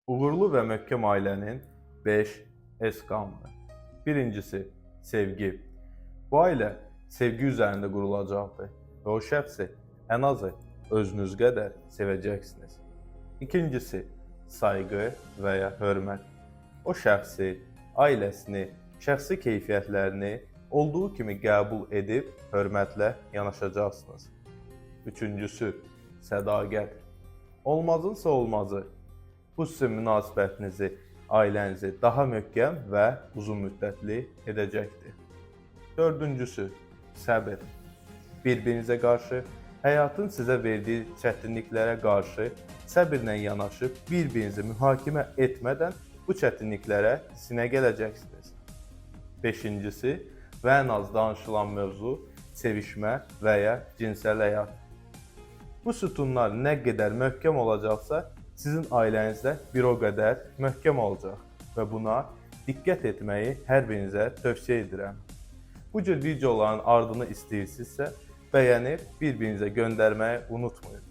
Uğurlu ve möhkəm ailənin 5 S qanunu. Birincisi, sevgi. Bu ailə sevgi üzərində qurulacaqdır və o şəxsi ən azı özünüz qədər sevəcəksiniz. İkincisi, sayğı və ya hörmət. O şəxsi, ailəsini, şəxsi keyfiyyətlərini olduğu kimi qəbul edib hörmətlə yanaşacaqsınız. Üçüncüsü, sədaqət. Olmazınsa olmazı. Bu sizin münasibətinizi, ailənizi daha möhkəm və uzun müddətli edəcəkdir. Dördüncüsü, səbir. Bir-birinizə qarşı, həyatın sizə verdiyi çətinliklərə qarşı səbirlə yanaşıb, bir-birinizi mühakimə etmədən bu çətinliklərə sinə gələcəksiniz. Beşincisi və ən az danışılan mövzu sevişmə və ya cinsəl həyat. Bu sütunlar nə qədər möhkəm olacaqsa, sizin ailənizdə bir o qədər möhkəm olacaq və buna diqqət etməyi hər birinizə tövsiyə edirəm. Bu cür videoların ardını istəyirsinizsə, bəyənib bir-birinizə göndərməyi unutmayın.